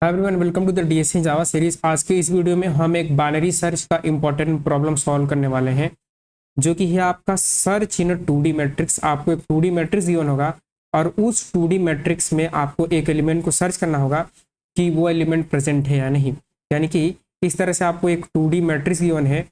Hi everyone, welcome to the DSC Java series. आज के इस वीडियो में हम एक बाइनरी सर्च का इंपॉर्टेंट प्रॉब्लम सॉल्व करने वाले हैं, जो कि है आपका सर्च इन 2D मैट्रिक्स। आपको एक 2D मैट्रिक्स गिवन होगा और उस 2D मैट्रिक्स में आपको एक एलिमेंट को सर्च करना होगा कि वो एलिमेंट प्रेजेंट है या नहीं। यानी कि इस तरह से आपको एक 2D मैट्रिक्स गिवन है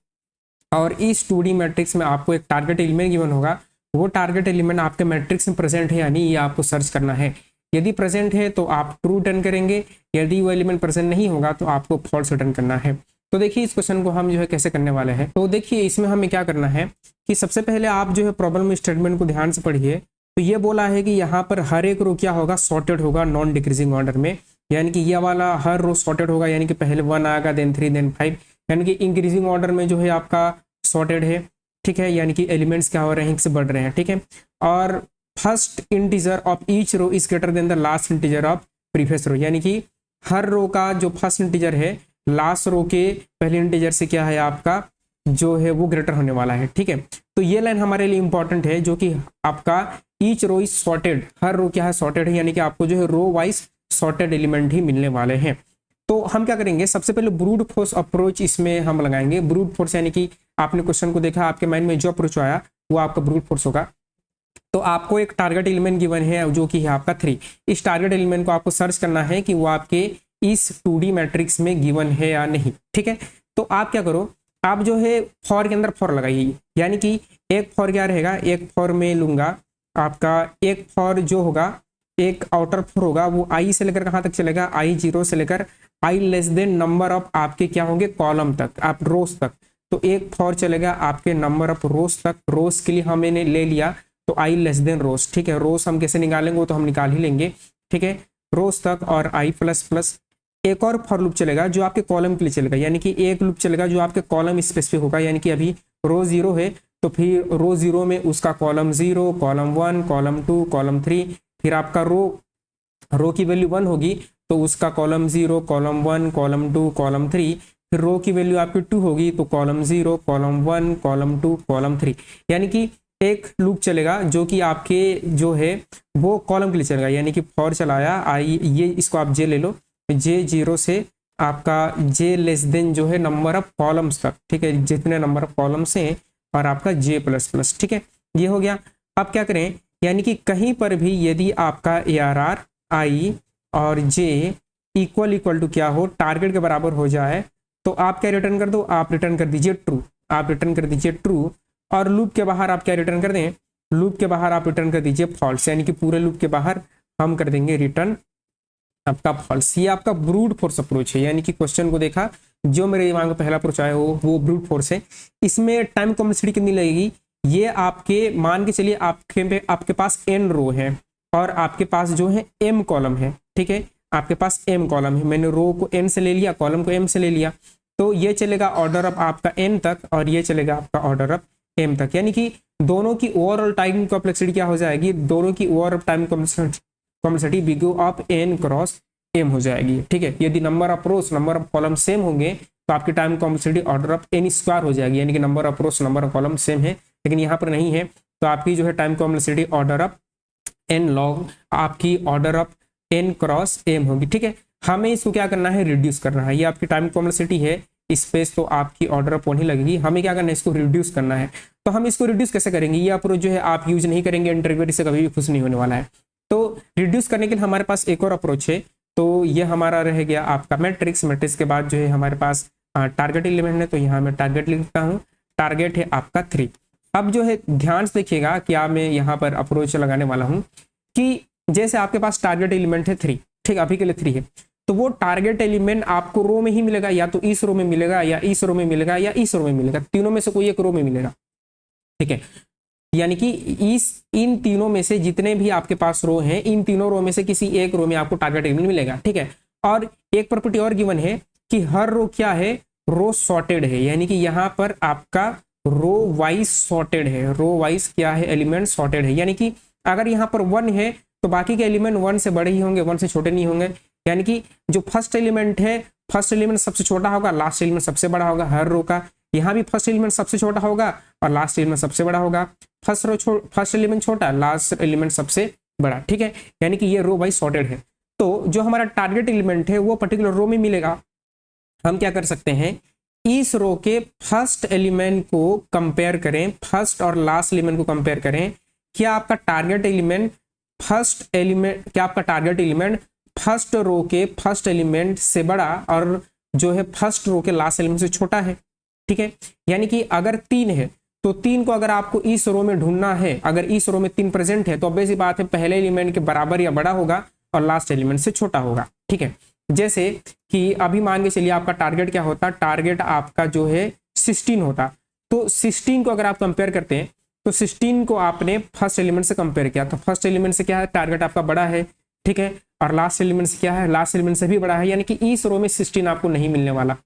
और इस 2D मैट्रिक्स में आपको एक टारगेट एलिमेंट गिवन होगा। वो टारगेट एलिमेंट आपके मैट्रिक्स में प्रेजेंट है या नहीं, ये आपको सर्च करना है। यदि प्रेजेंट है तो आप ट्रू रिटर्न करेंगे, यदि वो एलिमेंट प्रेजेंट नहीं होगा तो आपको फॉल्स रिटर्न करना है। तो देखिए इस क्वेश्चन को हम जो है कैसे करने वाले हैं। तो देखिए इसमें हमें क्या करना है कि सबसे पहले आप जो है प्रॉब्लम स्टेटमेंट को ध्यान से पढ़िए। तो ये बोला है कि यहाँ पर हर एक रो क्या होगा, सॉर्टेड होगा नॉन डिक्रीजिंग ऑर्डर में। यानी कि ये वाला हर रो सॉर्टेड होगा, यानी कि पहले 1 आएगा, देन 3, देन 5। यानी कि इंक्रीजिंग ऑर्डर में जो है आपका सॉर्टेड है, ठीक है। यानी कि एलिमेंट्स क्या हो रहे हैं, रैंक से बढ़ रहे हैं, ठीक है। और first integer of each row is greater than the last integer of previous row. यानी कि हर रो का जो फर्स्ट इंटीजर है लास्ट रो के पहले इंटीजर से क्या है आपका जो है वो ग्रेटर होने वाला है, ठीक है। तो ये लाइन हमारे लिए इंपॉर्टेंट है, जो कि आपका ईच रो इज सॉर्टेड, हर रो क्या है सॉर्टेड है, यानी कि आपको जो है रो वाइज सॉर्टेड एलिमेंट ही मिलने वाले हैं। तो हम क्या करेंगे, सबसे पहले ब्रूट फोर्स अप्रोच इसमें हम लगाएंगे। ब्रूट फोर्स यानी कि आपने क्वेश्चन को देखा, आपके माइंड में जो अप्रोच आया वो आपका ब्रूट फोर्स होगा। तो आपको एक टारगेट एलिमेंट गिवन है जो कि है आपका 3। इस टारगेट एलिमेंट को आपको सर्च करना है कि वो आपके इस 2D मैट्रिक्स में गिवन है या नहीं, ठीक है। तो आप क्या करो, आप जो है फॉर के अंदर फॉर लगाइए। यानी कि एक फॉर क्या रहेगा, एक फॉर में लूंगा आपका, एक फॉर जो होगा एक आउटर फॉर होगा, वो आई से लेकर कहाँ तक चलेगा, I0 से लेकर I less than number of आपके क्या होंगे कॉलम तक, आप रोज तक। तो एक फॉर चलेगा आपके नंबर ऑफ रोज तक। रोज के लिए हमने ले लिया तो I लेस देन रोज, ठीक है। रोज हम कैसे निकालेंगे वो तो हम निकाल ही लेंगे, ठीक है। रोज तक और I प्लस प्लस एक और फॉर लूप चलेगा जो आपके कॉलम के लिए चलेगा। यानी कि एक लूप चलेगा जो आपके कॉलम स्पेसिफिक होगा। यानी कि अभी रो 0 है तो फिर रो 0 में उसका कॉलम 0, कॉलम 1, कॉलम 2, कॉलम 3। फिर आपका रो की वैल्यू 1 होगी तो उसका कॉलम 0, कॉलम 1, कॉलम 2, कॉलम 3। फिर रो की वैल्यू आपकी 2 होगी तो कॉलम 0, कॉलम 1, कॉलम 2, कॉलम 3। यानी कि एक लूप चलेगा जो कि आपके जो है वो कॉलम के लिए चलेगा। यानी कि फॉर चलाया आई, ये इसको आप जे ले लो, J0 से आपका J लेस देन जो है नंबर ऑफ कॉलम्स तक, ठीक है, जितने नंबर ऑफ कॉलम्स हैं, और आपका J प्लस प्लस, ठीक है। ये हो गया। अब क्या करें, यानी कि कहीं पर भी यदि आपका ARR I और J इक्वल टू क्या हो, टारगेट के बराबर हो जाए, तो आप क्या रिटर्न कर दो, आप रिटर्न कर दीजिए ट्रू। आप रिटर्न कर दीजिए ट्रू। और लूप के बाहर आप क्या रिटर्न कर दें, लूप के बाहर आप रिटर्न कर दीजिए फॉल्स। यानी कि पूरे लूप के बाहर हम कर देंगे रिटर्न आपका फॉल्स। ये आपका ब्रूट फोर्स अप्रोच है। यानी कि क्वेश्चन को देखा, जो मेरे दिमाग में पहला अप्रोच आया हो वो ब्रूट फोर्स है। इसमें टाइम कॉम्प्लेक्सिटी कितनी लगेगी, ये आपके मान के चलिए आपके पास n रो है और आपके पास जो है m कॉलम है, ठीक है। आपके पास m कॉलम है, मैंने रो को n से ले लिया, कॉलम को m से ले लिया। तो ये चलेगा ऑर्डर ऑफ आपका n तक और ये चलेगा आपका ऑर्डर ऑफ m तक। यानी कि दोनों की ओवरऑल टाइम कॉम्प्लेक्सिटी क्या हो जाएगी, दोनों की overall time complexity big of n cross m हो जाएगी, ठीक है। यदि number of rose number of column same होंगे तो आपकी time complexity order of n square हो जाएगी। यानी कि number of rose number of column same है, लेकिन यहाँ पर नहीं है, तो आपकी जो है time complexity order of n log आपकी order of n cross m होगी, ठीक है। हमें इसको क्या करना है, रिड्यूस करना है। ये आपकी टाइम कॉम्प्लेक्सिटी है, स्पेस तो आपकी ऑर्डर ऑफ 1 ही लगेगी। हमें क्या करना है, इसको रिड्यूस करना है। तो हम इसको रिड्यूस कैसे करेंगे, ये अप्रोच जो है आप यूज नहीं करेंगे, इंटरव्यूअर इससे कभी भी खुश नहीं होने वाला है। तो रिड्यूस करने के लिए हमारे पास एक और अप्रोच है। तो ये हमारा रह गया आपका मैट्रिक्स। मैट्रिक्स के बाद जो है हमारे पास टारगेट एलिमेंट है, तो यहाँ मैं टारगेट लिखता हूँ। टारगेट है आपका 3। अब जो है ध्यान से देखिएगा क्या मैं यहाँ पर अप्रोच लगाने वाला हूँ कि जैसे आपके पास टारगेट एलिमेंट है 3, ठीक, अभी के लिए 3 है, तो वो टारगेट एलिमेंट आपको रो में ही मिलेगा, या तो इस रो में मिलेगा, या इस रो में मिलेगा, या इस रो में मिलेगा। तीनों में से कोई एक रो में मिलेगा, ठीक है। यानी कि इन तीनों में से जितने भी आपके पास रो हैं, इन तीनों रो में से किसी एक रो में आपको टारगेट एलिमेंट मिलेगा, ठीक है। और एक प्रॉपर्टी और गिवन है कि हर रो क्या है, रो सॉर्टेड है। यानी कि यहाँ पर आपका रो वाइज सॉर्टेड है, रो वाइज क्या है, एलिमेंट सॉर्टेड है। यानी कि अगर यहाँ पर 1 है तो बाकी के एलिमेंट 1 से बड़े ही होंगे, 1 से छोटे नहीं होंगे। यानी कि जो फर्स्ट एलिमेंट है, फर्स्ट एलिमेंट सबसे छोटा होगा, लास्ट एलिमेंट सबसे बड़ा होगा हर रो का। यहाँ भी फर्स्ट एलिमेंट सबसे छोटा होगा और लास्ट एलिमेंट सबसे बड़ा होगा। फर्स्ट एलिमेंट छोटा, लास्ट एलिमेंट सबसे बड़ा, ठीक है। यानी कि ये रो वाइज सॉर्टेड है। तो जो हमारा टारगेट एलिमेंट है वो पर्टिकुलर रो में मिलेगा। हम क्या कर सकते हैं, इस रो के फर्स्ट एलिमेंट को कंपेयर करें, फर्स्ट और लास्ट एलिमेंट को कंपेयर करें, क्या आपका टारगेट एलिमेंट फर्स्ट रो के फर्स्ट एलिमेंट से बड़ा और जो है फर्स्ट रो के लास्ट एलिमेंट से छोटा है। ठीक है, यानी कि अगर 3 है तो 3 को अगर आपको इस रो में ढूंढना है, अगर इस रो में 3 प्रेजेंट है तो ऑब्वियस सी बात है पहले एलिमेंट के बराबर या बड़ा होगा और लास्ट एलिमेंट से छोटा होगा। ठीक है, जैसे कि अभी मान के चलिए आपका टारगेट क्या होता, टारगेट आपका जो है 16 होता, तो 16 को अगर आप कंपेयर करते हैं तो 16 को आपने फर्स्ट एलिमेंट से कंपेयर किया, तो फर्स्ट एलिमेंट से क्या है, टारगेट आपका बड़ा है। ठीक है, और लास्ट एलिमेंट से क्या है, लास्ट एलिमेंट से भी बड़ा है, यानी कि इस रो में 16 आपको नहीं मिलने वाला।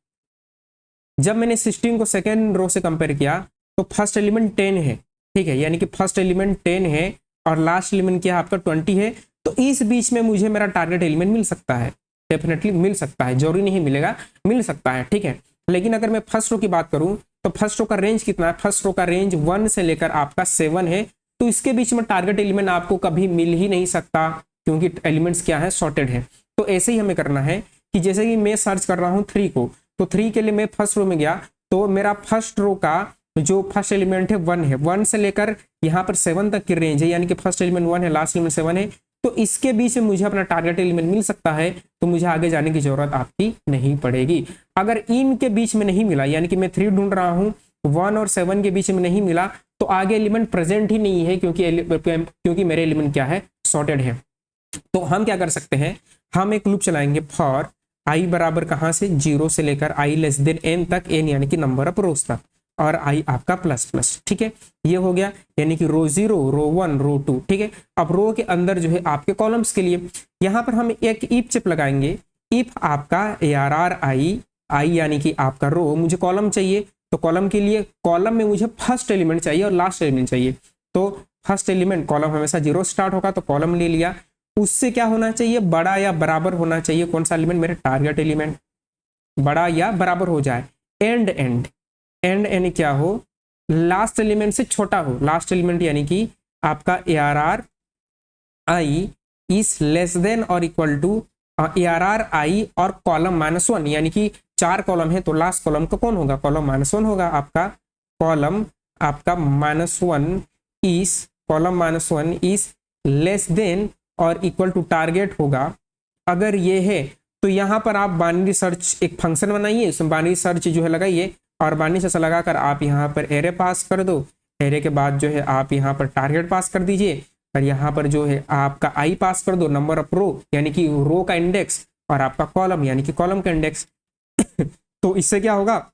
जब मैंने 16 को सेकेंड रो से कंपेयर किया तो फर्स्ट एलिमेंट 10 है। ठीक है, यानी कि फर्स्ट एलिमेंट 10 है और लास्ट एलिमेंट क्या है आपका 20 है, तो इस बीच में मुझे मेरा टारगेट एलिमेंट मिल सकता है, डेफिनेटली मिल सकता है, जरूरी नहीं मिलेगा, मिल सकता है। ठीक है, लेकिन अगर मैं फर्स्ट रो की बात करूं तो फर्स्ट रो का रेंज कितना है, फर्स्ट रो का रेंज 1 से लेकर आपका 7 है, तो इसके बीच में टारगेट एलिमेंट आपको कभी मिल ही नहीं सकता क्योंकि एलिमेंट्स क्या है, सॉर्टेड है। तो ऐसे ही हमें करना है कि जैसे कि मैं सर्च कर रहा हूँ 3 को, तो 3 के लिए मैं फर्स्ट रो में गया तो मेरा फर्स्ट रो का जो फर्स्ट एलिमेंट है 1 है, 1 से लेकर यहाँ पर 7 तक की रेंज है, यानी कि फर्स्ट एलिमेंट 1 है, लास्ट एलिमेंट 7 है, तो इसके बीच में मुझे अपना टारगेट एलिमेंट मिल सकता है, तो मुझे आगे जाने की जरूरत आपकी नहीं पड़ेगी। अगर इनके बीच में नहीं मिला, यानी कि मैं 3 ढूंढ रहा हूँ, 1 और 7 के बीच में नहीं मिला, तो आगे एलिमेंट प्रेजेंट ही नहीं है क्योंकि मेरे एलिमेंट क्या है, सॉर्टेड है। तो हम क्या कर सकते हैं, हम एक लूप चलाएंगे फॉर आई बराबर कहां से, 0 से लेकर आई लेस देन n तक, n यानी कि नंबर ऑफ रोज तक, और आई आपका प्लस प्लस। ठीक है, ये हो गया, यानी कि रो 0, रो 1, रो 2। ठीक है, अब रो के अंदर जो है आपके कॉलम्स के लिए यहाँ पर हम एक इफ चिप लगाएंगे, इफ आपका ARR आई यानी कि आपका रो, मुझे कॉलम चाहिए, तो कॉलम के लिए कॉलम में मुझे फर्स्ट एलिमेंट चाहिए और लास्ट एलिमेंट चाहिए, तो फर्स्ट एलिमेंट कॉलम हमेशा 0 स्टार्ट होगा, तो कॉलम ले लिया, उससे क्या होना चाहिए, बड़ा या बराबर होना चाहिए, कौन सा एलिमेंट, मेरे टारगेट एलिमेंट, बड़ा या बराबर हो जाए, एंड यानी क्या हो, लास्ट एलिमेंट से छोटा हो, लास्ट एलिमेंट यानी कि आपका ARR I is less than और इक्वल टू ARR आई और कॉलम -1, यानी कि 4 कॉलम है तो लास्ट कॉलम का कौन होगा, कॉलम -1 होगा, आपका कॉलम आपका -1 इज लेस देन और इक्वल टू टारगेट होगा। अगर ये है तो यहाँ पर आप बाइनरी सर्च एक फंक्शन बनाइए, उसमें बाइनरी सर्च जो है लगाइए, और बाइनरी सर्च लगाकर आप यहाँ पर एरे पास कर दो, एरे के बाद जो है आप यहाँ पर टारगेट पास कर दीजिए, और यहाँ पर जो है आपका आई पास कर दो, नंबर ऑफ रो यानी कि रो का इंडेक्स, और आपका कॉलम यानी कि कॉलम का इंडेक्स। तो इससे क्या होगा,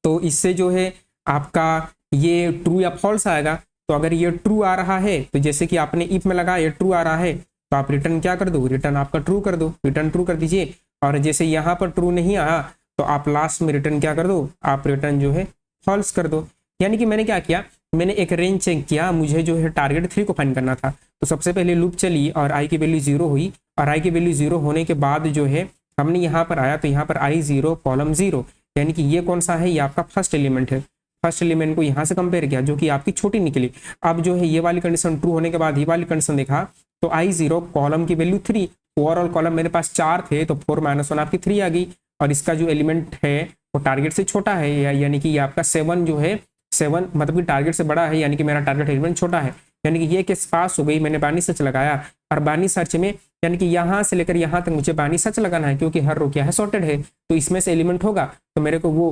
तो इससे जो है आपका ये ट्रू या फॉल्स आएगा। तो अगर ये ट्रू आ रहा है तो जैसे कि आपने इफ में लगा, ये ट्रू आ रहा है तो आप रिटर्न क्या कर दो, रिटर्न आपका ट्रू कर दो, रिटर्न ट्रू कर दीजिए। और जैसे यहाँ पर ट्रू नहीं आया तो आप लास्ट में रिटर्न क्या कर दो, आप रिटर्न जो है फॉल्स कर दो। यानी कि मैंने क्या किया, मैंने एक रेंज चेक किया, मुझे जो है टारगेट 3 को फाइंड करना था, तो सबसे पहले लूप चली और आई की वैल्यू 0 हुई, और आई की वैल्यू 0 होने के बाद जो है हमने यहाँ पर आया तो यहाँ पर आई 0 कॉलम 0, यानी कि ये कौन सा है, ये आपका फर्स्ट एलिमेंट है, फर्स्ट एलिमेंट को यहाँ से कंपेयर किया जो कि आपकी छोटी निकली। अब जो है ये वाली कंडीशन ट्रू होने के बाद ये वाली कंडीशन देखा तो आई 0 कॉलम की वैल्यू 3, ओवरऑल कॉलम मेरे पास 4 थे तो 4 - 1 आपकी 3 आ गई, और इसका जो एलिमेंट है वो टारगेट से छोटा है, यानी कि ये आपका 7 जो है 7 मतलब कि टारगेट से बड़ा है, यानी कि मेरा टारगेट एलिमेंट छोटा है, यानी कि ये केस पास हो गई। मैंने बाइनरी सर्च लगाया, और बाइनरी सर्च में यानी कि यहाँ से लेकर यहाँ तक मुझे बाइनरी सर्च लगाना है क्योंकि हर रो क्या है, सॉर्टेड है, तो इसमें से एलिमेंट होगा तो मेरे को वो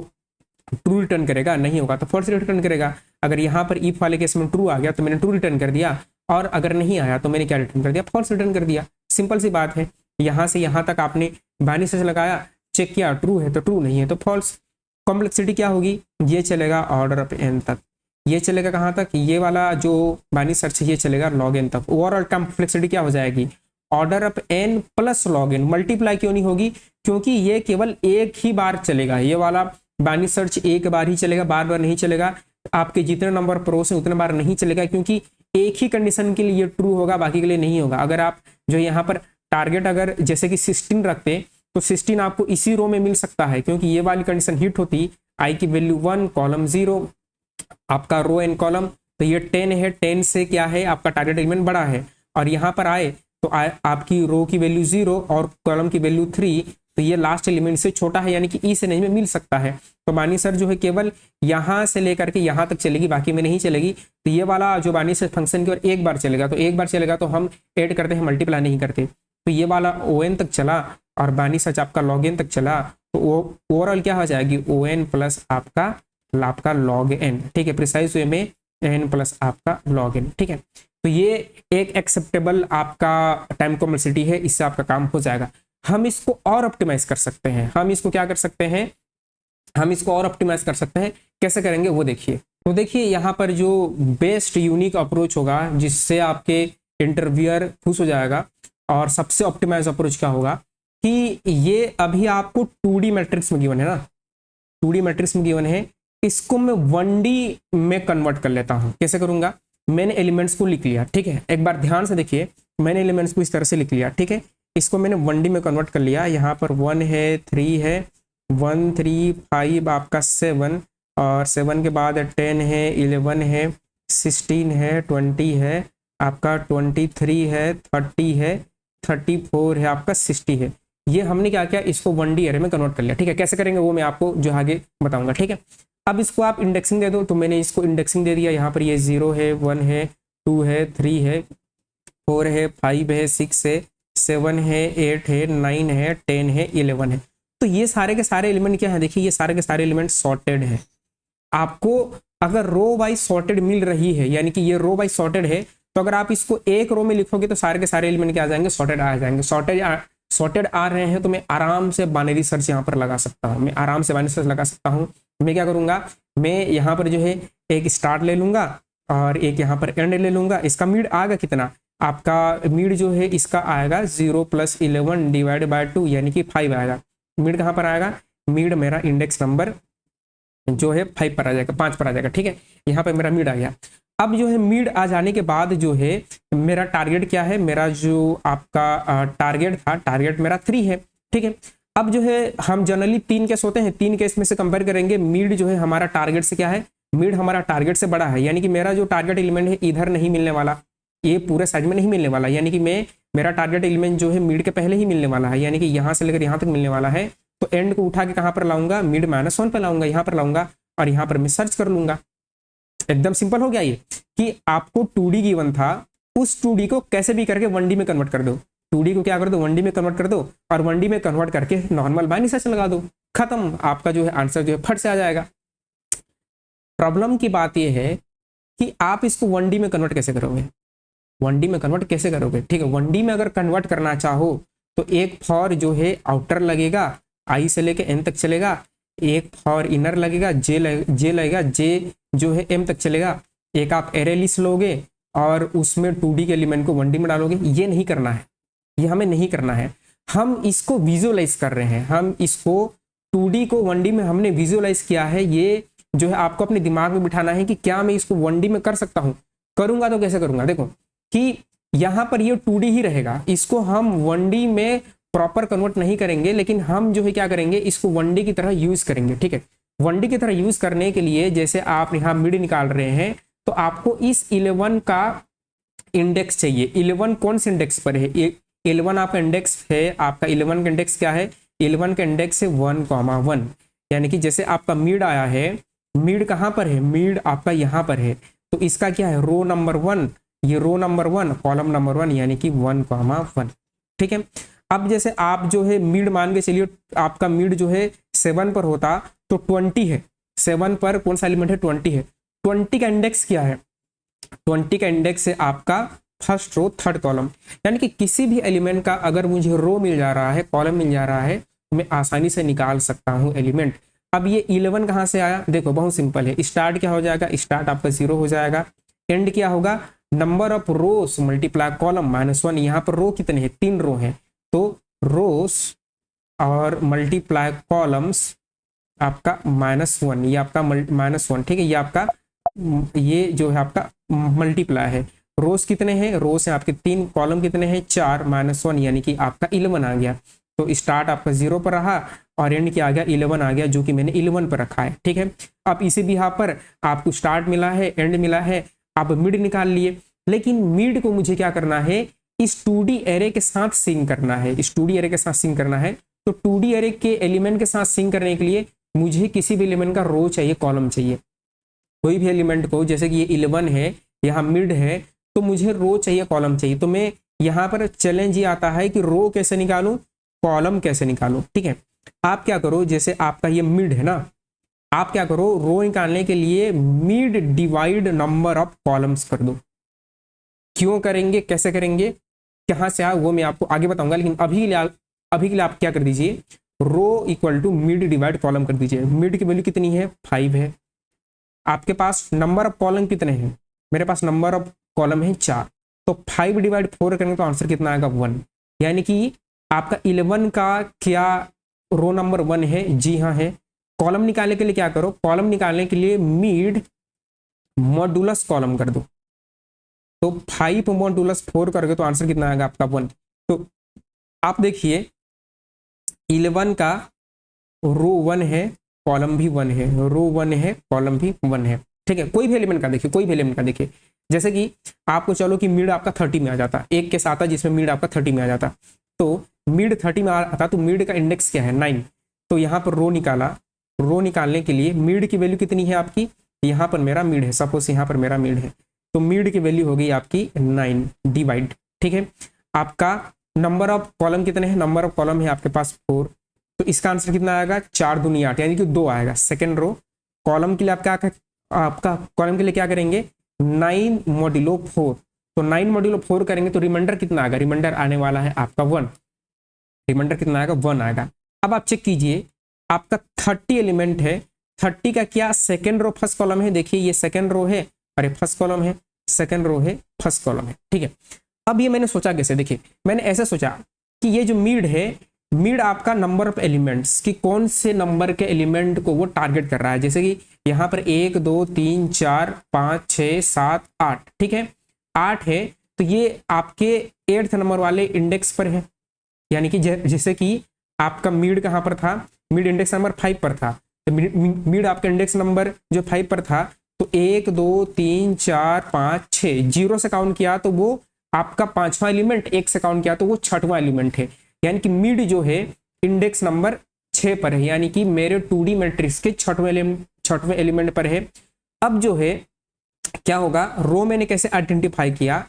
ट्रू रिटर्न करेगा, नहीं होगा तो फॉल्स रिटर्न करेगा। अगर यहाँ पर इफ वाले केस में ट्रू आ गया तो मैंने ट्रू रिटर्न कर दिया, और अगर नहीं आया तो मैंने क्या रिटर्न कर दिया, फॉल्स रिटर्न कर दिया। सिंपल सी बात है, यहाँ से यहाँ तक आपने बाइनरी सर्च लगाया, चेक किया, ट्रू है तो ट्रू, नहीं है तो फॉल्स। कॉम्प्लेक्सिटी क्या होगी, ये चलेगा ऑर्डर ऑफ n तक, ये चलेगा कहाँ तक, ये वाला जो बाइनरी सर्च है ये चलेगा log n तक। ओवरऑल कॉम्प्लेक्सिटी क्या हो जाएगी, order of n plus log n। Multiply क्यों नहीं होगी, क्योंकि ये केवल एक ही बार चलेगा, ये वाला बाइनरी सर्च एक बार ही चलेगा, बार बार नहीं चलेगा, आपके जितने नंबर प्रोस हैं उतने बार नहीं चलेगा, क्योंकि एक ही कंडीशन के लिए ये ट्रू होगा, बाकी के लिए नहीं होगा। अगर आप जो यहाँ पर टारगेट अगर जैसे कि 16 रखते तो 16 आपको इसी रो में मिल सकता है, क्योंकि ये वाली कंडीशन हिट होती, आई की वैल्यू 1 कॉलम 0 आपका रो एंड कॉलम, तो ये 10 है, 10 से क्या है आपका टारगेट एलिमेंट बड़ा है, और यहाँ पर आए तो आपकी रो की वैल्यू 0 और कॉलम की वैल्यू 3, तो ये लास्ट एलिमेंट से छोटा है, यानी कि ई से नहीं में मिल सकता है। तो बानी सर जो है केवल यहाँ से लेकर के यहाँ तक चलेगी, बाकी में नहीं चलेगी। तो ये वाला जो बानी सर फंक्शन की ओर एक बार चलेगा, तो एक बार चलेगा तो हम ऐड करते हैं, मल्टीप्लाई नहीं करते। तो ये वाला ON तक चला और बानी सच आपका log n तक चला, तो ओवरऑल क्या हो जाएगी, ON प्लस आपका log n, ठीक है, प्रिसाइज वे में n प्लस आपका log n, ठीक है। तो ये एक एक्सेप्टेबल आपका टाइम कॉम्प्लेक्सिटी है, इससे आपका काम हो जाएगा। हम इसको और ऑप्टिमाइज कर सकते हैं, हम इसको क्या कर सकते हैं, हम इसको और ऑप्टिमाइज कर सकते हैं। कैसे करेंगे वो देखिए। तो देखिए यहाँ पर जो बेस्ट यूनिक अप्रोच होगा जिससे आपके इंटरव्यूअर खुश हो जाएगा, और सबसे ऑप्टिमाइज अप्रोच क्या होगा कि ये अभी आपको 2D मैट्रिक्स में गिवन है ना, 2D मैट्रिक्स में गिवन है, इसको मैं 1D में कन्वर्ट कर लेता हूँ। कैसे करूंगा, मैंने एलिमेंट्स को लिख लिया, ठीक है, एक बार ध्यान से देखिए, मैंने एलिमेंट्स को इस तरह से लिख लिया, ठीक है, इसको मैंने 1D में कन्वर्ट कर लिया। यहाँ पर 1 है, 3 है, 1 3 5 आपका 7, और 7 के बाद 10 है, 11 है, 16 है, 20 है, आपका 23 है, 30 है, 34 है, आपका 60 है। ये हमने क्या किया, इसको 1D एरे में कन्वर्ट कर लिया, ठीक है। कैसे करेंगे वो मैं आपको जो आगे बताऊंगा, ठीक है। अब इसको आप इंडेक्सिंग दे दो, तो मैंने इसको इंडेक्सिंग दे दिया। यहाँ पर ये 0 है, 1 है, 2 है, 3 है, 4 है, 5 है, 6 है, 7 है, 8 है, 9 है, 10 है, 11 है। तो ये सारे के सारे एलिमेंट क्या है, देखिए ये सारे के सारे एलिमेंट सॉर्टेड है। आपको अगर रो वाइज सॉर्टेड मिल रही है, यानी कि ये रो वाइज सॉर्टेड है, तो अगर आप इसको एक रो में लिखोगे तो सारे के सारे एलिमेंट क्या आ जाएंगे, सॉर्टेड आ जाएंगे। सॉर्टेड आ रहे हैं तो मैं आराम से बाइनरी सर्च यहाँ पर लगा सकता हूँ, मैं आराम से बाइनरी सर्च लगा सकता हूँ। मैं क्या करूँगा, मैं यहाँ पर जो है एक स्टार्ट ले लूँगा और एक यहाँ पर एंड ले लूँगा। इसका मीड आएगा कितना, आपका मीड जो है इसका आएगा 0 + 11 डिवाइड बाय 2, यानी कि 5 आएगा। मीड कहाँ पर आएगा, मीड मेरा इंडेक्स नंबर जो है 5 पर आ जाएगा, 5 पर आ जाएगा, ठीक है। यहाँ पर मेरा मीड आ गया। अब जो है मीड आ जाने के बाद जो है मेरा टारगेट क्या है, मेरा जो आपका टारगेट था, टारगेट मेरा 3 है, ठीक है। अब जो है हम जनरली 3 केस होते हैं, 3 केस में से कंपेयर करेंगे। मीड जो है हमारा टारगेट से क्या है, मीड हमारा टारगेट से बड़ा है, यानी कि मेरा जो टारगेट एलिमेंट है इधर नहीं मिलने वाला, ये पूरे साइड में नहीं मिलने वाला, यानी कि मेरा टारगेट एलिमेंट जो है मीड के पहले ही मिलने वाला है, यानी कि यहाँ से लेकर यहाँ तक मिलने वाला है। तो एंड को उठा के कहाँ पर लाऊंगा, मीड -1 पर लाऊंगा, यहाँ पर लाऊंगा और यहाँ पर मैं सर्च कर लूंगा। एकदम सिंपल हो गया ये कि आपको 2D गिवन था, उस 2D को कैसे भी करके 1D में कन्वर्ट कर दो। 2D को क्या कर दो, 1D में कन्वर्ट कर दो और 1D में कन्वर्ट करके नॉर्मल बाइनरी सर्च लगा दो, खत्म, आपका जो है आंसर जो है फट से आ जाएगा। प्रॉब्लम की बात यह है कि आप इसको 1D में कन्वर्ट कैसे करोगे, 1D में कन्वर्ट कैसे करोगे, ठीक है। 1D में अगर कन्वर्ट करना चाहो तो एक फॉर जो है आउटर लगेगा, आई से लेके एन तक चलेगा, एक फॉर इनर लगेगा, जे लगेगा, जे जो है एम तक चलेगा, एक आप एरे लिस्ट लोगे और उसमें 2D के एलिमेंट को 1D में डालोगे। ये नहीं करना है, ये हमें नहीं करना है। हम इसको विजुअलाइज कर रहे हैं, हम इसको 2D को 1D में हमने विजुअलाइज किया है। ये जो है आपको अपने दिमाग में बिठाना है कि क्या मैं इसको 1D में कर सकता हूँ, करूंगा तो कैसे करूंगा। देखो कि यहाँ पर ये 2D ही रहेगा, इसको हम 1D में प्रॉपर कन्वर्ट नहीं करेंगे, लेकिन हम जो है क्या करेंगे, इसको 1D की तरह यूज करेंगे, ठीक है। 1D की तरह यूज करने के लिए जैसे आप यहाँ मिड निकाल रहे हैं, तो आपको इस 11 का इंडेक्स चाहिए। 11 कौन से इंडेक्स पर है, 11 आपका इंडेक्स है, आपका 11 का इंडेक्स क्या है, 11 का इंडेक्स है 1,1, यानी कि जैसे आपका मिड आया है, मिड कहाँ पर है, मिड आपका यहाँ पर है, तो इसका क्या है, रो नंबर 1, ये रो नंबर 1, कॉलम नंबर 1, यानी कि 1,1, ठीक है। अब जैसे आप जो है मिड मान के चलिए, आपका मिड जो है 7 पर होता तो 20 है, 7 पर कौन सा एलिमेंट है, 20 है। 20 का इंडेक्स क्या है, 20 का इंडेक्स है आपका फर्स्ट रो थर्ड कॉलम, यानी कि किसी भी एलिमेंट का अगर मुझे रो मिल जा रहा है, कॉलम मिल जा रहा है, तो मैं आसानी से निकाल सकता हूँ एलिमेंट। अब ये 11 कहाँ से आया, देखो बहुत सिंपल है। स्टार्ट क्या हो जाएगा, स्टार्ट आपका 0 हो जाएगा। एंड क्या होगा, number of rows multiply column -1। यहाँ पर रो कितने हैं, 3 रो हैं, तो रोस और मल्टीप्लाई कॉलम्स आपका -1, ये आपका -1, ठीक है। ये आपका ये जो है आपका मल्टीप्लाई है। रोज कितने हैं, रोज है आपके 3, कॉलम कितने हैं 4, -1 यानी कि आपका 11 आ गया। तो स्टार्ट आपका 0 पर रहा और एंड क्या आ गया, 11 आ गया, जो कि मैंने 11 पर रखा है, ठीक है। अब इसी भी यहाँ पर आपको स्टार्ट मिला है, एंड मिला है, आप मिड निकाल लिए, लेकिन मिड को मुझे क्या करना है, इस 2D एरे के साथ सिंक करना है, इस 2D एरे के साथ सिंक करना है। तो 2D एरे के एलिमेंट के साथ सिंक करने के लिए मुझे किसी भी एलिमेंट का रो चाहिए, कॉलम चाहिए। कोई भी एलिमेंट को, जैसे कि ये 11 है, यहाँ मिड है, तो मुझे रो चाहिए, कॉलम चाहिए। तो मैं यहाँ पर चैलेंज ये आता है कि रो कैसे निकालूं, कॉलम कैसे निकालूं। ठीक है, आप क्या करो, जैसे आपका ये मिड है ना, आप क्या करो, रो निकालने के लिए mid divide number of columns कर दो। क्यों करेंगे, कैसे करेंगे, कहाँ से आए, वो मैं आपको आगे बताऊंगा। लेकिन अभी के लिए आप क्या कर दीजिए, row equal to mid divide column कर दीजिए। मिड की वैल्यू कितनी है, 5 है। आपके पास नंबर ऑफ कॉलम कितने हैं, मेरे पास नंबर ऑफ कॉलम है 4। तो 5 डिवाइड 4 करेंगे तो आंसर कितना आएगा, 1। यानी कि आपका 11 का क्या रो नंबर 1 है, जी हाँ है। कॉलम निकालने के लिए क्या करो, कॉलम निकालने के लिए मिड मॉडुलस कॉलम कर दो। तो 5 मॉडुलस 4 करके तो आंसर कितना आएगा आपका, 1। तो आप देखिए 11 का रो 1 है, कॉलम भी 1 है, रो 1 है, कॉलम भी 1 है। ठीक है, कोई भी एलिमेंट का देखिए, कोई भी एलिमेंट का देखिए, जैसे कि आपको चलो कि मिड आपका 30 में आ जाता, एक के साथ जिसमें मिड आपका 30 में आ जाता, तो मिड 30 में आता, तो मिड का इंडेक्स क्या है, 9। तो यहाँ पर रो निकाला, रो निकालने के लिए मिड की वैल्यू कितनी है आपकी, यहाँ पर मेरा मिड है, सपोज यहाँ पर मेरा मिड है, तो मिड की वैल्यू हो गई आपकी 9 डिवाइड। ठीक है, आपका नंबर ऑफ कॉलम कितने हैं, नंबर ऑफ कॉलम है आपके पास 4, तो इसका आंसर कितना आएगा, 4 दूनी 8, यानी कि 2 आएगा। सेकेंड रो कॉलम के लिए आपका कॉलम के लिए क्या करेंगे, 9 मॉड्यूलो 4, तो 9 मॉड्यूलो 4 करेंगे तो रिमाइंडर कितना आएगा, रिमाइंडर आने वाला है आपका 1, रिमाइंडर कितना आएगा, 1 आएगा। अब आप चेक कीजिए, आपका 30 एलिमेंट है, 30 का क्या सेकेंड रो फर्स्ट कॉलम है, देखिए ये सेकेंड रो है, अरे फर्स्ट कॉलम है, सेकेंड रो है, फर्स्ट कॉलम है। ठीक है, अब ये मैंने सोचा कैसे, देखिए मैंने ऐसे सोचा कि ये जो मिड है, मिड आपका नंबर ऑफ एलिमेंट्स कि कौन से नंबर के एलिमेंट को वो टारगेट कर रहा है। जैसे कि यहाँ पर 1 2 3 4 5 6 7 8, ठीक है 8 है, तो ये आपके 8th नंबर वाले इंडेक्स पर है। यानी कि जैसे कि आपका मिड कहाँ पर था, मिड इंडेक्स नंबर 5 पर था, तो मिड आपका इंडेक्स नंबर जो 5 पर था, तो 1 2 3 4 5 6 जीरो से काउंट किया तो वो आपका 5वां एलिमेंट, 1 से काउंट किया तो वो 6वां एलिमेंट है। यानी कि मिड जो है इंडेक्स नंबर 6 पर है, यानी कि मेरे 2D मैट्रिक्स के 6वें एलिमेंट पर है। अब जो है क्या होगा, रो मैंने कैसे आइडेंटिफाई किया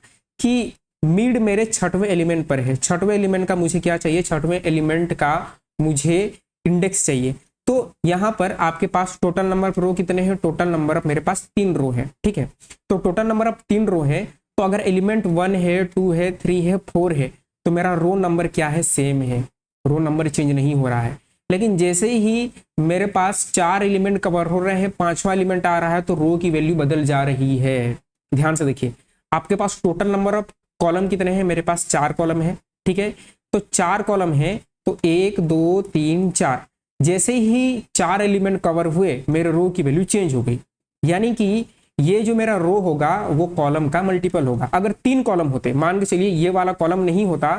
कि मिड मेरे 6वें एलिमेंट पर है, 6वें एलिमेंट का मुझे क्या चाहिए, 6वें एलिमेंट का मुझे इंडेक्स चाहिए। तो यहाँ पर आपके पास टोटल नंबर ऑफ रो कितने हैं, टोटल नंबर ऑफ मेरे पास 3 रो है। ठीक है, तो टोटल नंबर ऑफ 3 रो है, तो अगर एलिमेंट 1 है 2 है 3 है 4 है, तो मेरा रो नंबर क्या है, सेम है, रो नंबर चेंज नहीं हो रहा है। लेकिन जैसे ही मेरे पास 4 एलिमेंट कवर हो रहे हैं, 5वां एलिमेंट आ रहा है, तो रो की वैल्यू बदल जा रही है। ध्यान से देखिए, आपके पास टोटल नंबर ऑफ कॉलम कितने हैं, मेरे पास 4 कॉलम है। ठीक है, तो 4 कॉलम है, तो 1 2 3 4, जैसे ही 4 एलिमेंट कवर हुए मेरे रो की वैल्यू चेंज हो गई। यानी कि ये जो मेरा रो होगा वो कॉलम का मल्टीपल होगा। अगर 3 कॉलम होते, मान के चलिए ये वाला कॉलम नहीं होता,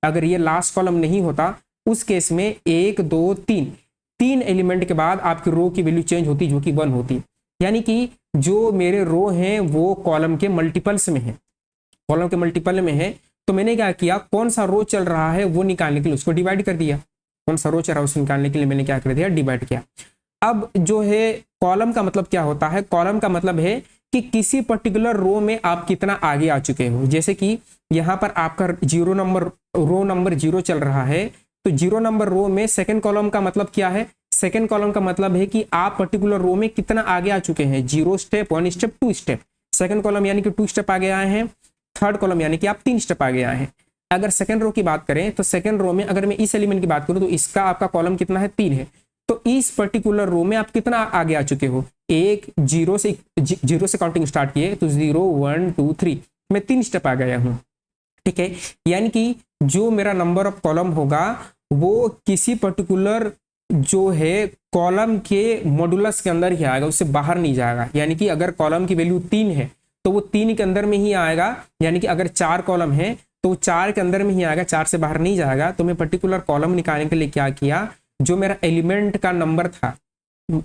अगर ये लास्ट कॉलम नहीं होता, उस केस में 1 2 3 एलिमेंट के बाद आपकी रो की वैल्यू चेंज होती, जो कि 1 होती। यानी कि जो मेरे रो हैं वो कॉलम के मल्टीपल्स में है, कॉलम के मल्टीपल में है। तो मैंने क्या किया, कौन सा रो चल रहा है वो निकालने के लिए उसको डिवाइड कर दिया, कौन सा रो चल रहा है उसको निकालने के लिए मैंने क्या कर दिया, डिवाइड किया। अब जो है कॉलम का मतलब क्या होता है, कॉलम का मतलब है कि किसी पर्टिकुलर रो में आप कितना आगे आ चुके हो। जैसे कि यहाँ पर आपका रो नंबर 0 चल रहा है, तो 0 नंबर रो में सेकंड कॉलम का मतलब क्या है, सेकंड कॉलम का मतलब है कि आप पर्टिकुलर रो में कितना आगे आ चुके हैं, 0 step 1 step 2 step. Second column यानी कि 2 स्टेप आगे आए हैं, थर्ड कॉलम यानी कि आप 3 स्टेप आगे आए हैं। अगर सेकंड रो की बात करें तो सेकंड रो में अगर मैं इस एलिमेंट की बात करूं तो इसका आपका कॉलम कितना है, 3 है। तो इस पर्टिकुलर रो में आप कितना आगे आ चुके हो, 1 0 से काउंटिंग स्टार्ट किए तो 0 1 2 3, मैं 3 स्टेप आ गया हूं। ठीक है, यानी कि जो मेरा नंबर ऑफ कॉलम होगा वो किसी पर्टिकुलर जो है कॉलम के मॉडुलस के अंदर ही आएगा, उससे बाहर नहीं जाएगा। यानी कि अगर कॉलम की वैल्यू 3 है तो वो 3 के अंदर में ही आएगा। यानी कि अगर 4 कॉलम है तो 4 के अंदर में ही आएगा, 4 से बाहर नहीं जाएगा। तो मैं पर्टिकुलर कॉलम निकालने के लिए क्या किया, जो मेरा एलिमेंट का नंबर था,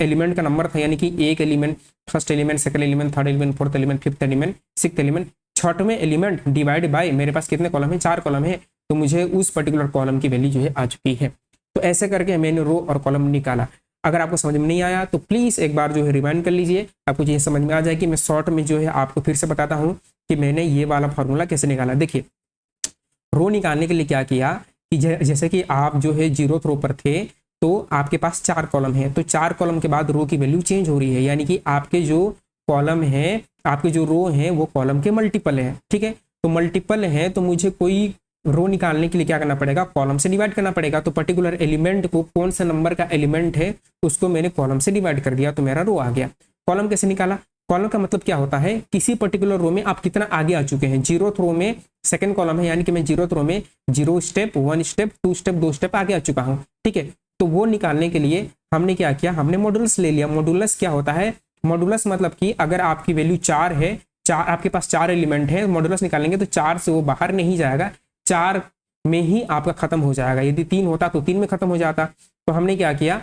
एलिमेंट का नंबर था, यानी कि एक element, first element, second element, third element, fourth element, fifth element, sixth element, छठवें एलिमेंट डिवाइड बाय मेरे पास कितने कॉलम है, 4 कॉलम है, तो मुझे उस पर्टिकुलर कॉलम की वैल्यू जो है आ चुकी है। तो ऐसे करके मैंने रो और कॉलम निकाला। अगर आपको समझ में नहीं आया तो प्लीज एक बार जो है रिवाइंड कर लीजिए, आपको ये समझ में आ जाएगी। मैं शॉर्ट में जो है आपको फिर से बताता हूँ कि मैंने ये वाला फॉर्मूला कैसे निकाला। देखिए, रो निकालने के लिए क्या किया कि जैसे कि आप जो है 0th रो पर थे, तो आपके पास 4 कॉलम है, तो 4 कॉलम के बाद रो की वैल्यू चेंज हो रही है, यानी कि आपके जो कॉलम है, आपके जो रो है वो कॉलम के मल्टीपल है। ठीक है, तो मल्टीपल है तो मुझे कोई रो निकालने के लिए क्या करना पड़ेगा, कॉलम से डिवाइड करना पड़ेगा। तो पर्टिकुलर एलिमेंट को, कौन सा नंबर का एलिमेंट है उसको मैंने कॉलम से डिवाइड कर दिया, तो मेरा रो आ गया। कॉलम कैसे निकाला, कॉलम का मतलब क्या होता है, किसी पर्टिकुलर रो में आप कितना आगे आ चुके हैं। 0th रो में सेकंड कॉलम है, यानी कि मैं 0th रो में 0 स्टेप, 1 स्टेप, 2 स्टेप, 2 स्टेप आगे आ चुका हूँ। ठीक है, तो वो निकालने के लिए हमने क्या किया, हमने मॉडुलस ले लिया। मॉडुलस क्या होता है, मॉडुलस मतलब कि अगर आपकी वैल्यू 4 है, चार आपके पास 4 एलिमेंट है, मॉडुलस निकालेंगे तो 4 से वो बाहर नहीं जाएगा, 4 में ही आपका खत्म हो जाएगा। यदि 3 होता तो 3 में खत्म हो जाता। तो हमने क्या किया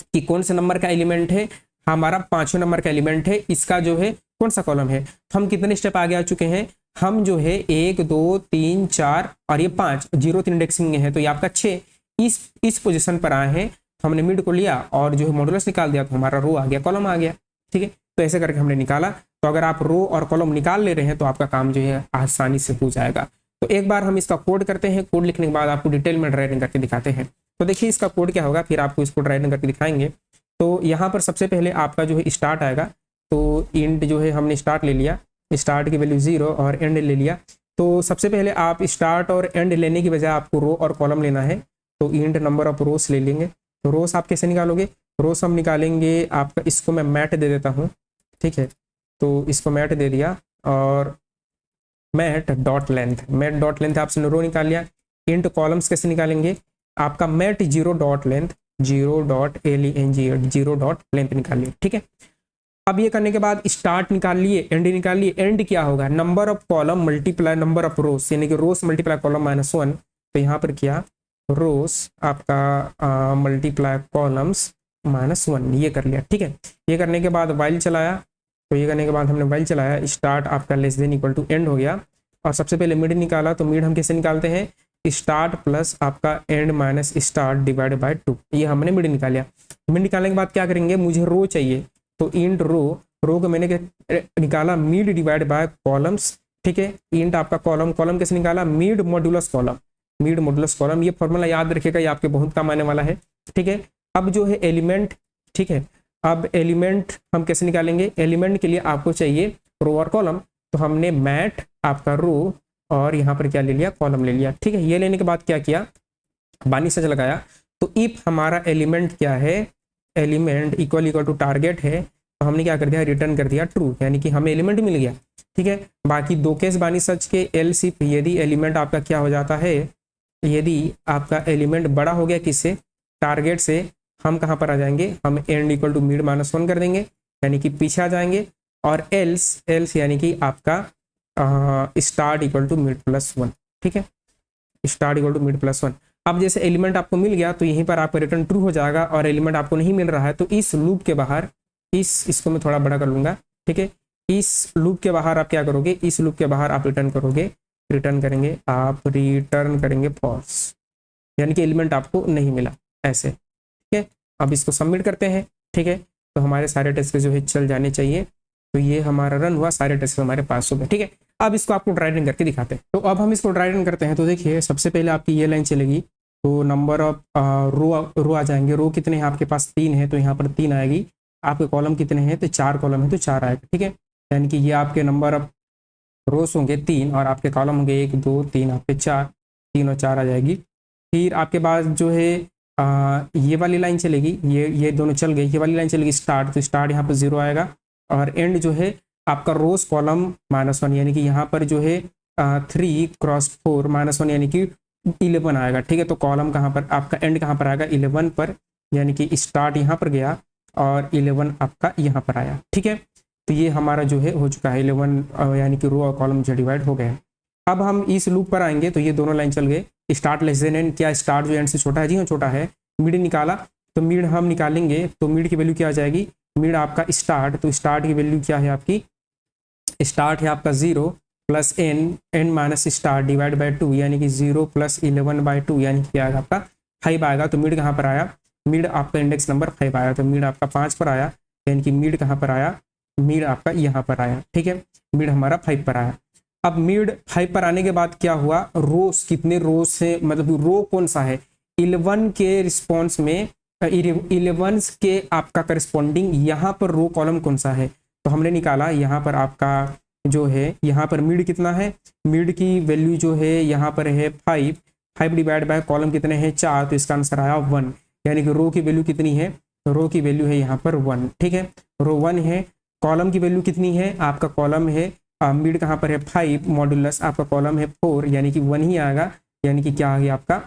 कि कौन से नंबर का एलिमेंट है, हमारा 5वें नंबर का एलिमेंट है, इसका जो है कौन सा कॉलम है। तो हम कितने स्टेप आगे आ चुके हैं, हम जो है 1 2 3 4 और ये 5, 0th इंडेक्सिंग में है तो ये आपका 6, इस पोजीशन पर आए हैं। तो हमने मिड को लिया और जो है मॉडुलस निकाल दिया, तो हमारा रो आ गया, कॉलम आ गया। ठीक है, तो ऐसे करके हमने निकाला। तो अगर आप रो और कॉलम निकाल ले रहे हैं तो आपका काम जो है आसानी से हो जाएगा। तो एक बार हम इसका कोड करते हैं, कोड लिखने के बाद आपको डिटेल में ड्राइविंग करके दिखाते हैं। तो देखिए इसका कोड क्या होगा, फिर आपको इसको ड्राइविंग करके दिखाएंगे। तो यहाँ पर सबसे पहले आपका जो है स्टार्ट आएगा, तो इंट जो है हमने स्टार्ट ले लिया, स्टार्ट की वैल्यू 0 और एंड ले लिया। तो सबसे पहले आप स्टार्ट और एंड लेने की बजाय आपको रो और कॉलम लेना है, तो इंट नंबर ऑफ रोस ले लेंगे। तो रोस आप कैसे निकालोगे, रोस हम निकालेंगे आपका, इसको मैं मैट दे देता हूँ। ठीक है, तो इसको मैट दे दिया और मैट डॉट लेंथ आपने रो निकाल लिया। इंट कॉलम्स कैसे निकालेंगे, आपका mat 0 dot length, 0 dot length निकाल लिया। ठीक है, अब ये करने के बाद स्टार्ट निकाल लिए, एंड निकाल लिए। एंड क्या होगा, number of column multiply number of rows, यानी कि रोस मल्टीप्लाई कॉलम -1। तो यहाँ पर किया रोस आपका मल्टीप्लाई कॉलम्स -1, ये कर लिया। ठीक है, ये करने के बाद वाइल चलाया, तो ये करने के बाद हमने वाइल चलाया, स्टार्ट आपका less than equal to end हो गया। और सबसे पहले मिड निकाला, तो मिड हम कैसे निकालते हैं, स्टार्ट प्लस आपका and minus start divide by 2, ये हमने मिड निकाल लिया। मिड निकालने के बाद क्या करेंगे, मुझे रो चाहिए, तो इंट रो को मैंने निकाला मिड डिवाइड बाय कॉलम्स। ठीक है, इंट आपका कॉलम कैसे निकाला, मिड मॉडुलस कॉलम। ये फॉर्मूला याद रखिएगा, ये आपके बहुत काम आने वाला है। ठीक है, अब जो है एलिमेंट, ठीक है, अब एलिमेंट हम कैसे निकालेंगे, एलिमेंट के लिए आपको चाहिए रो और कॉलम, तो हमने मैट आपका रो और यहाँ पर क्या ले लिया, कॉलम ले लिया। ठीक है, ये लेने के बाद क्या किया, बानी सच लगाया। तो इफ हमारा एलिमेंट क्या है, एलिमेंट इक्वल टू टारगेट है, तो हमने क्या कर दिया, रिटर्न कर दिया ट्रू, यानी कि हमें एलिमेंट मिल गया। ठीक है, बाकी दो केस बानी सच के, एल्स इफ यदि एलिमेंट आपका क्या हो जाता है, यदि आपका एलिमेंट बड़ा हो गया किससे, टारगेट से, हम कहाँ पर आ जाएंगे, हम एंड इक्वल टू मिड -1 कर देंगे, यानी कि पीछे आ जाएंगे। और एल्स यानी कि आपका स्टार्ट इक्वल टू मिड +1। ठीक है, स्टार्ट इक्वल टू मिड +1। अब जैसे एलिमेंट आपको मिल गया तो यहीं पर आपका रिटर्न ट्रू हो जाएगा, और एलिमेंट आपको नहीं मिल रहा है तो इस लूप के बाहर, इसको मैं थोड़ा बड़ा कर लूंगा। ठीक है, इस लूप के बाहर आप क्या करोगे, इस लूप के बाहर आप रिटर्न करेंगे फॉल्स, यानी कि एलिमेंट आपको नहीं मिला, ऐसे। ठीक है, अब इसको सबमिट करते हैं। ठीक है, तो हमारे सारे टेस्ट जो है चल जाने चाहिए। तो ये हमारा रन हुआ, सारे टेस्ट हमारे पास हो गए। ठीक है, अब इसको आपको ड्राई रन करके दिखाते हैं। तो अब हम इसको ड्राई रन करते हैं। तो देखिए सबसे पहले आपकी ये लाइन चलेगी, तो नंबर ऑफ रो आ जाएंगे। रो कितने हैं आपके पास, 3 है, तो यहाँ पर 3 आएगी। आपके कॉलम कितने हैं, तो 4 कॉलम है, तो 4 आएगा। ठीक है, यानी कि ये आपके नंबर ऑफ रोस होंगे 3 और आपके कॉलम होंगे 1 2 3, आपके 4, 3 और 4 आ जाएगी। फिर आपके पास जो है ये वाली लाइन चलेगी, ये दोनों चल गई, ये वाली लाइन चलेगी स्टार्ट, तो स्टार्ट यहाँ पर 0 आएगा। और एंड जो है आपका रोज कॉलम -1, यानी कि यहाँ पर जो है 3 × 4 -1, यानी कि 11 आएगा। ठीक है, तो कॉलम कहाँ पर आपका, एंड कहाँ पर आएगा, 11 पर, यानी कि स्टार्ट यहाँ पर गया और 11 आपका यहाँ पर आया। ठीक है, तो ये हमारा जो है हो चुका है 11, यानी कि रो और कॉलम जो डिवाइड हो गए। अब हम इस लूप पर आएंगे, तो ये दोनों लाइन चल गए। स्टार्ट लेस देन एंड, क्या स्टार्ट जो एंड से छोटा है, जी हाँ छोटा है। मिड निकाला, तो मिड हम निकालेंगे, तो मिड की वैल्यू क्या आ जाएगी, मिड आपका स्टार्ट, तो स्टार्ट की वैल्यू क्या है आपकी, स्टार्ट है आपका 0 plus n minus star divide by 2 यानी कि 0 प्लस 11/2 यानी कि क्या आएगा आपका 5 आएगा। तो मिड कहाँ पर आया, मिड आपका इंडेक्स नंबर 5 आया, तो मिड आपका 5 पर आया, यानी कि मिड कहाँ पर आया, मिड आपका यहाँ पर आया। ठीक है, मिड हमारा 5 पर आया। अब मिड 5 पर आने के बाद क्या हुआ, रोज कितने रोज से, मतलब रो कौन सा है, 11 के रिस्पॉन्स में 11 के आपका करस्पॉन्डिंग यहाँ पर रो कॉलम कौन सा है, तो हमने निकाला यहाँ पर आपका जो है, यहाँ पर मिड कितना है, मिड की वैल्यू जो है यहाँ पर है 5 डिवाइड बाय कॉलम कितने हैं 4, तो इसका आंसर आया 1, यानी कि रो की वैल्यू कितनी है, रो की वैल्यू है यहाँ पर 1। ठीक है, रो 1 है। कॉलम की वैल्यू कितनी है, आपका कॉलम है मिड कहाँ पर है 5 मॉड्यूलस आपका कॉलम है 4, यानी कि 1 ही आएगा, यानी कि क्या आ गया आपका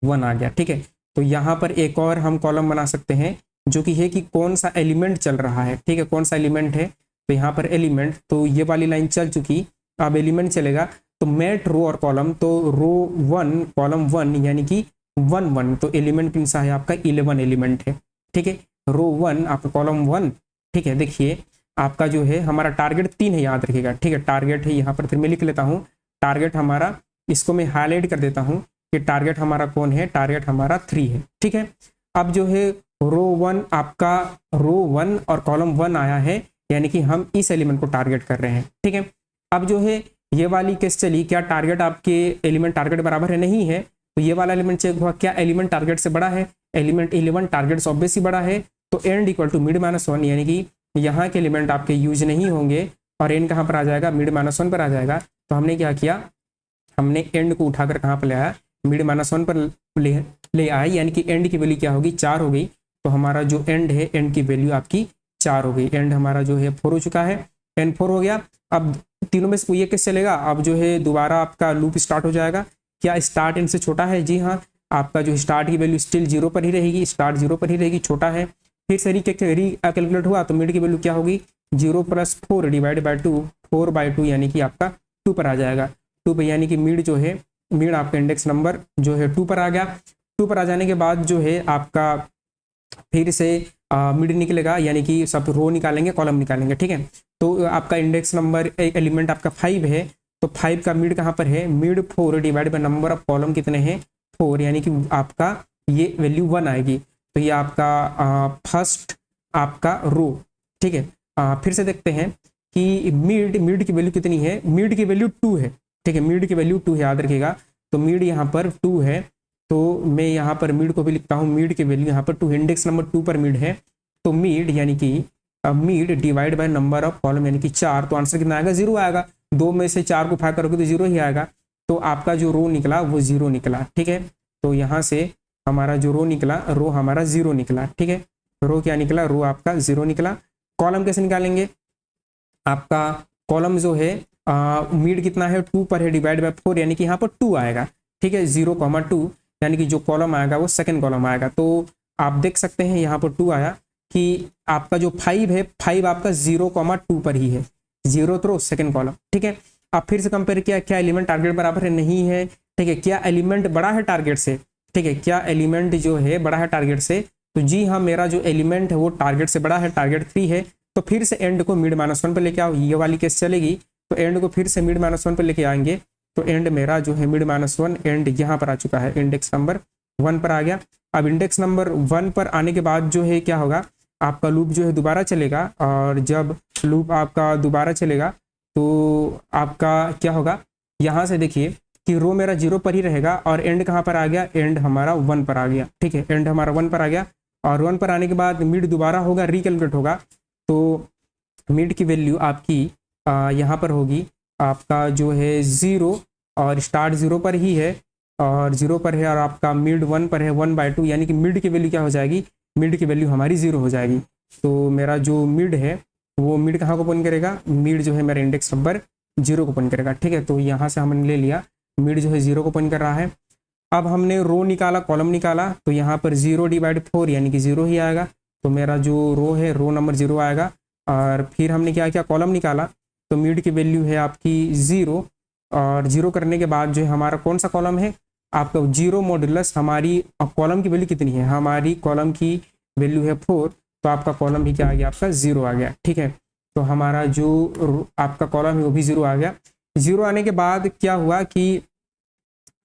1 आ गया। ठीक है, तो यहाँ पर एक और हम कॉलम बना सकते हैं जो कि है कि कौन सा एलिमेंट चल रहा है। ठीक है, कौन सा एलिमेंट है, तो यहाँ पर एलिमेंट, तो ये वाली लाइन चल चुकी, अब एलिमेंट चलेगा, तो मेट रो और कॉलम, तो रो 1 कॉलम 1 यानी कि 1 तो एलिमेंट कौन सा है आपका 11 एलिमेंट है। ठीक है, रो 1 आपका कॉलम 1। ठीक है, देखिए आपका जो है हमारा टारगेट 3 है, याद रखिएगा। ठीक है, टारगेट है यहाँ पर, फिर मैं लिख लेता हूँ टारगेट हमारा, इसको मैं हाईलाइट कर देता हूँ कि टारगेट हमारा कौन है, टारगेट हमारा 3 है। ठीक है, अब जो है रो 1 आपका रो 1 और कॉलम 1 आया है, यानी कि हम इस एलिमेंट को टारगेट कर रहे हैं। ठीक है, अब जो है ये वाली केस चली, क्या टारगेट आपके एलिमेंट टारगेट बराबर है, नहीं है, तो ये वाला एलिमेंट चेक हुआ, क्या एलिमेंट टारगेट से बड़ा है, एलिमेंट 11 टारगेट से ऑब्वियसली बड़ा है, तो end equal to mid minus 1, यानी कि यहाँ के एलिमेंट आपके यूज नहीं होंगे और एंड कहाँ पर आ जाएगा, मिड माइनस 1 पर आ जाएगा। तो हमने क्या किया, हमने एंड को उठाकर कहाँ पर ले आया, मिड माइनस 1 पर ले आए, यानी कि एंड की वैल्यू क्या होगी 4 हो गई। तो हमारा जो एंड है, एंड की वैल्यू आपकी 4 हो गई, एंड हमारा जो है 4 हो चुका है, एंड 4 हो गया। अब तीनों में से कोई एक केस चलेगा, अब जो है दोबारा आपका लूप स्टार्ट हो जाएगा। क्या स्टार्ट एंड से छोटा है, जी हाँ, आपका जो स्टार्ट की वैल्यू स्टिल 0 पर ही रहेगी, स्टार्ट 0 पर ही रहेगी, छोटा है। फिर से कैलकुलेट हुआ, तो मिड की वैल्यू क्या होगी, 0 + 4 डिवाइड बाई 2, 4/2 यानी कि आपका 2 पर आ जाएगा, 2 पर, यानी कि मिड जो है, मिड आपका इंडेक्स नंबर जो है 2 पर आ गया। 2 पर आ जाने के बाद जो है आपका फिर से मिड निकलेगा, यानी कि सब रो निकालेंगे, कॉलम निकालेंगे। ठीक है, तो आपका इंडेक्स नंबर एलिमेंट आपका 5 है, तो 5 का मिड कहाँ पर है, mid 4 divide by number of column कितने हैं 4, यानी कि आपका ये वैल्यू 1 आएगी, तो ये आपका फर्स्ट आपका रो। ठीक है, फिर से देखते हैं कि मिड की वैल्यू कितनी है, मिड की वैल्यू 2 है। ठीक है, मिड की वैल्यू 2 है, याद रखिएगा, तो मिड यहाँ पर 2 है, तो मैं यहाँ पर मिड को भी लिखता हूँ, मिड की वैल्यू यहाँ पर 2, इंडेक्स नंबर 2 पर मिड है, तो मिड यानी कि mid divide by number of column यानी कि 4, तो आंसर कितना आएगा 0 आएगा, 2 में से 4 को भाग करोगे तो 0 ही आएगा, तो आपका जो रो निकला वो 0 निकला। ठीक है, तो यहाँ से हमारा जो रो निकला, रो हमारा 0 निकला। ठीक है, रो क्या निकला, रो आपका 0 निकला। कॉलम कैसे निकालेंगे, आपका कॉलम जो है मिड कितना है 2 पर है, डिवाइड बाय 4 यानी कि यहाँ पर 2 आएगा। ठीक है, 0,2 यानी कि जो कॉलम आएगा वो सेकंड कॉलम आएगा, तो आप देख सकते हैं यहाँ पर 2 आया, कि आपका जो 5 है, 5 आपका 0,2 पर ही है, 0 रो सेकंड कॉलम। ठीक है, आप फिर से कंपेयर किया, क्या एलिमेंट टारगेट बराबर है, नहीं है। ठीक है, क्या एलिमेंट बड़ा है टारगेट से, ठीक है, क्या एलिमेंट जो है बड़ा है टारगेट से, तो जी हाँ, मेरा जो एलिमेंट है वो टारगेट से बड़ा है, टारगेट 3 है, तो फिर से एंड को मिड माइनस 1 पर लेके आओ, ये वाली केस चलेगी, तो एंड को फिर से मिड माइनस 1 पर लेके आएंगे, तो एंड मेरा जो है मिड माइनस 1 एंड यहाँ पर आ चुका है, इंडेक्स नंबर 1 पर आ गया। अब इंडेक्स नंबर 1 पर आने के बाद जो है क्या होगा, आपका लूप जो है दोबारा चलेगा, और जब लूप आपका दोबारा चलेगा तो आपका क्या होगा, यहाँ से देखिए कि रो मेरा 0 पर ही रहेगा, और एंड कहाँ पर आ गया, एंड हमारा 1 पर आ गया। ठीक है, एंड हमारा 1 पर आ गया, और 1 पर आने के बाद मिड दोबारा होगा, रिकैलकुलेट होगा, तो मिड की वैल्यू आपकी यहाँ पर होगी, आपका जो है 0, और स्टार्ट 0 पर ही है, और 0 पर है, और आपका मिड 1 पर है, 1/2 यानी कि मिड की वैल्यू क्या हो जाएगी, मिड की वैल्यू हमारी 0 हो जाएगी। तो मेरा जो मिड है वो मिड कहाँ को पॉइंट करेगा, मिड जो है मेरा इंडेक्स नंबर 0 को पॉइंट करेगा। ठीक है, तो यहाँ से हमने ले लिया, मिड जो है 0 को पॉइंट कर रहा है। अब हमने रो निकाला, कॉलम निकाला, तो यहाँ पर 0 डिवाइड 4 यानी कि 0 ही आएगा, तो मेरा जो रो है रो नंबर 0 आएगा। और फिर हमने क्या किया, कॉलम निकाला, तो मिड की वैल्यू है आपकी 0, और 0 करने के बाद जो है हमारा कौन सा कॉलम है, आपका 0 मॉड्यूलस, हमारी कॉलम की वैल्यू कितनी है, हमारी कॉलम की वैल्यू है 4, तो आपका कॉलम भी क्या आ गया, आपका 0 आ गया। ठीक है, तो हमारा जो आपका कॉलम है वो भी 0 आ गया। जीरो आने के बाद क्या हुआ कि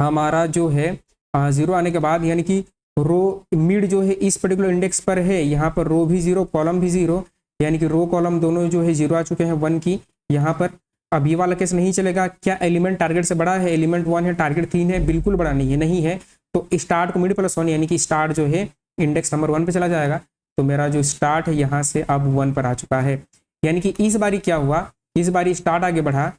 हमारा जो है जीरो आने के बाद यानी कि रो मिड जो है इस पर्टिकुलर इंडेक्स पर है, यहाँ पर रो भी जीरो कॉलम भी जीरो, यानी कि रो कॉलम दोनों जो है जीरो आ चुके हैं 1 की यहाँ पर। अब ये वाला केस नहीं चलेगा। क्या एलिमेंट टारगेट से बड़ा है? एलिमेंट 1 है, टारगेट 3 है, बिल्कुल बड़ा नहीं है, नहीं है। तो स्टार्ट को मिड प्लस 1 यानी कि स्टार्ट जो है इंडेक्स नंबर 1 पे चला जाएगा। तो मेरा जो स्टार्ट है यहाँ से अब 1 पर आ चुका है। यानी कि इस बारी क्या हुआ, इस बारी स्टार्ट आगे बढ़ा,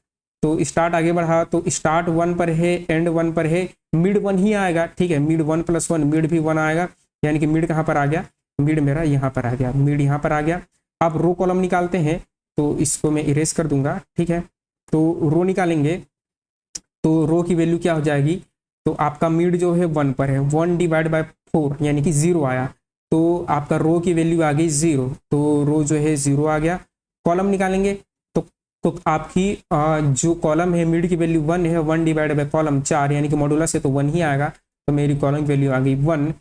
तो स्टार्ट आगे बढ़ा तो स्टार्ट 1 पर है, एंड 1 पर है, मिड 1 ही आएगा। ठीक है, मिड 1 प्लस 1, मिड भी 1 आएगा। यानी कि मिड कहाँ पर आ गया? मिड मेरा यहाँ पर आ गया, मिड यहाँ पर आ गया। अब रो कॉलम निकालते हैं, तो इसको मैं इरेज कर दूंगा। ठीक है, तो रो निकालेंगे तो रो की वैल्यू क्या हो जाएगी? तो आपका मिड जो है 1 पर है, 1 डिवाइड बाय 4 यानी कि 0 आया, तो आपका रो की वैल्यू आ गई 0, तो रो जो है 0 आ गया। कॉलम निकालेंगे तो आपकी जो कॉलम है मिड की वैल्यू 1 है, 1 डिवाइड बाय कॉलम 4 यानी कि मॉडुलस है तो 1 ही आएगा। तो मेरी कॉलम वैल्यू आ गई 1,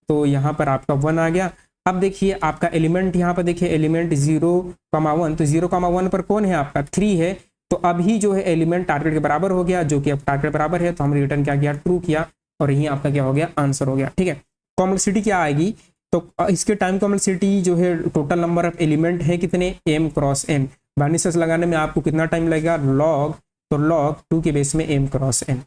तो यहाँ पर आपका 1 आ गया। अब देखिए आपका एलिमेंट, यहाँ पर देखिए एलिमेंट 0,1, तो 0,1 पर कौन है? आपका 3 है। तो अभी जो है एलिमेंट टारगेट के बराबर हो गया, जो कि अब टारगेट बराबर है, तो हमने रिटर्न क्या किया? ट्रू किया, और यही आपका क्या हो गया? आंसर हो गया। ठीक है, कॉम्प्लेक्सिटी क्या आएगी? तो इसके टाइम कॉम्प्लेक्सिटी जो है टोटल नंबर ऑफ एलिमेंट है कितने? m cross n। Binary search लगाने में आपको कितना टाइम लगेगा? लॉग, तो लॉग 2 के बेस में m क्रॉस n।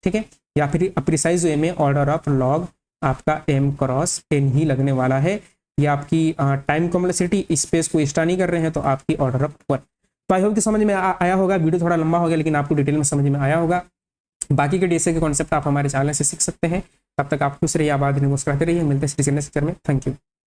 ठीक है, या फिर प्रिसाइज वे में ऑर्डर ऑफ लॉग आपका m क्रॉस n ही लगने वाला है। ये आपकी टाइम कॉम्प्लेक्सिटी, स्पेस को एक्स्ट्रा नहीं कर रहे हैं, तो आपकी ऑर्डर ऑफ 1। तो आई होप कि समझ में आया होगा। वीडियो थोड़ा लंबा हो गया, लेकिन आपको डिटेल में समझ में आया होगा। बाकी के डीएसए के कॉन्सेप्ट आप हमारे चैनल से सीख सकते हैं। तब तक आप खुश रहिए, आबाद रहिए, मुस्कुराते रहिए। मिलते हैं नेक्स्ट लेक्चर में। Thank you.